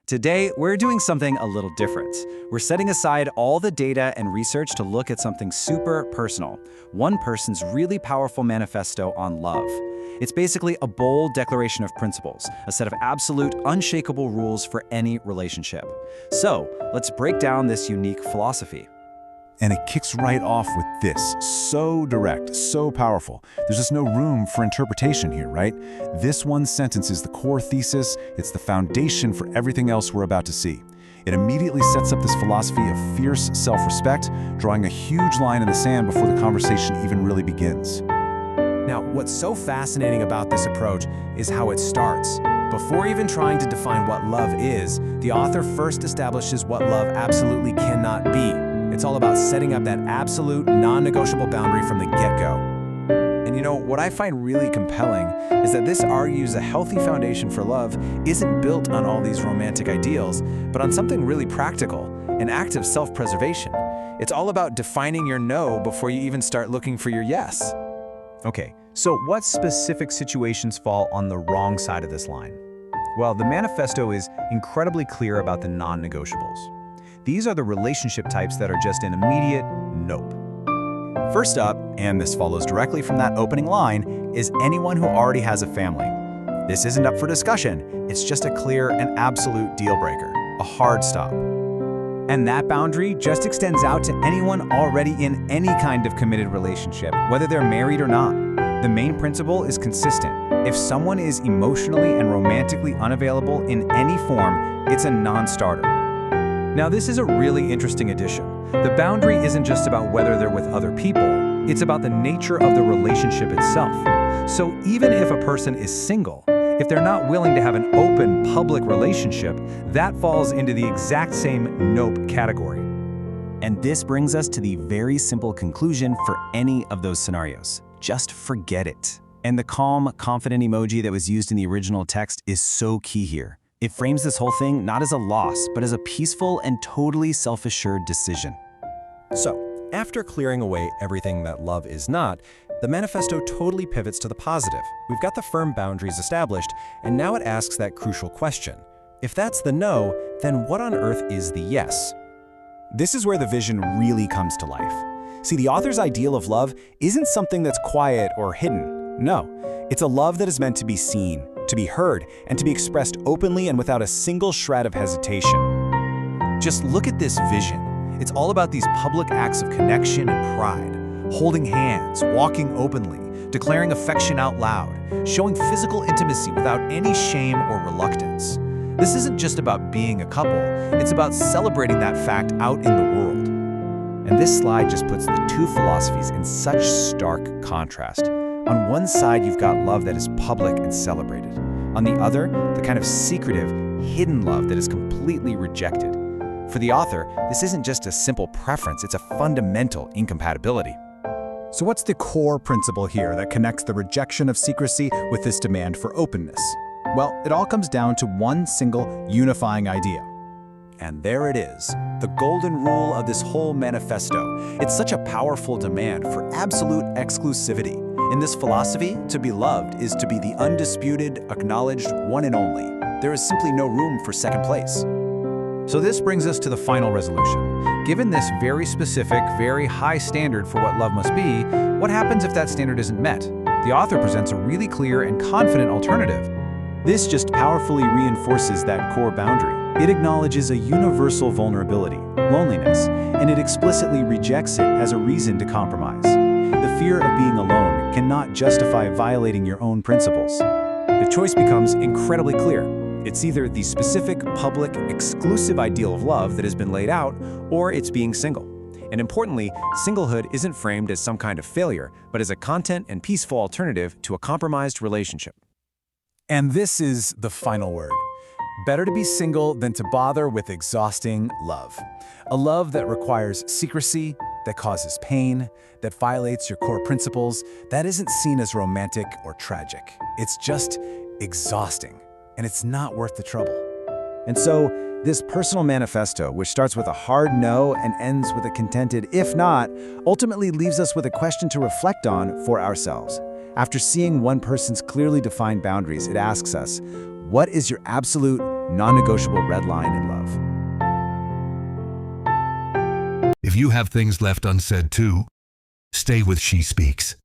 Today, we're doing something a little different. We're setting aside all the data and research to look at something super personal, one person's really powerful manifesto on love. It's basically a bold declaration of principles, a set of absolute, unshakable rules for any relationship. So, let's break down this unique philosophy. And it kicks right off with this. So direct, so powerful. There's just no room for interpretation here, right? This one sentence is the core thesis. It's the foundation for everything else we're about to see. It immediately sets up this philosophy of fierce self-respect, drawing a huge line in the sand before the conversation even really begins. Now, what's so fascinating about this approach is how it starts. Before even trying to define what love is, the author first establishes what love absolutely cannot be. It's all about setting up that absolute, non-negotiable boundary from the get-go. And you know, what I find really compelling is that this argues a healthy foundation for love isn't built on all these romantic ideals, but on something really practical, an act of self-preservation. It's all about defining your no before you even start looking for your yes. Okay, so what specific situations fall on the wrong side of this line? Well, the manifesto is incredibly clear about the non-negotiables. These are the relationship types that are just an immediate nope. First up, and this follows directly from that opening line, is anyone who already has a family. This isn't up for discussion, it's just a clear and absolute deal breaker, a hard stop. And that boundary just extends out to anyone already in any kind of committed relationship, whether they're married or not. The main principle is consistent. If someone is emotionally and romantically unavailable in any form, it's a non-starter. Now, this is a really interesting addition. The boundary isn't just about whether they're with other people, it's about the nature of the relationship itself. So even if a person is single, if they're not willing to have an open, public relationship, that falls into the exact same nope category. And this brings us to the very simple conclusion for any of those scenarios. Just forget it. And the calm, confident emoji that was used in the original text is so key here. It frames this whole thing not as a loss, but as a peaceful and totally self-assured decision. So, after clearing away everything that love is not, the manifesto totally pivots to the positive. We've got the firm boundaries established, and now it asks that crucial question. If that's the no, then what on earth is the yes? This is where the vision really comes to life. See, the author's ideal of love isn't something that's quiet or hidden. No, it's a love that is meant to be seen, to be heard, and to be expressed openly and without a single shred of hesitation. Just look at this vision. It's all about these public acts of connection and pride, holding hands, walking openly, declaring affection out loud, showing physical intimacy without any shame or reluctance. This isn't just about being a couple, it's about celebrating that fact out in the world. And this slide just puts the two philosophies in such stark contrast. On one side, you've got love that is public and celebrated. On the other, the kind of secretive, hidden love that is completely rejected. For the author, this isn't just a simple preference, it's a fundamental incompatibility. So what's the core principle here that connects the rejection of secrecy with this demand for openness? Well, it all comes down to one single unifying idea. And there it is, the golden rule of this whole manifesto. It's such a powerful demand for absolute exclusivity. In this philosophy, to be loved is to be the undisputed, acknowledged one and only. There is simply no room for second place. So this brings us to the final resolution. Given this very specific, very high standard for what love must be, what happens if that standard isn't met? The author presents a really clear and confident alternative. This just powerfully reinforces that core boundary. It acknowledges a universal vulnerability, loneliness, and it explicitly rejects it as a reason to compromise. The fear of being alone cannot justify violating your own principles. The choice becomes incredibly clear. It's either the specific, public, exclusive ideal of love that has been laid out, or it's being single. And importantly, singlehood isn't framed as some kind of failure, but as a content and peaceful alternative to a compromised relationship. And this is the final word. Better to be single than to bother with exhausting love. A love that requires secrecy, that causes pain, that violates your core principles, that isn't seen as romantic or tragic. It's just exhausting, and it's not worth the trouble. And so, this personal manifesto, which starts with a hard no and ends with a contented if not, ultimately leaves us with a question to reflect on for ourselves. After seeing one person's clearly defined boundaries, it asks us, what is your absolute, non-negotiable red line in love. If you have things left unsaid too, stay with She Speaks.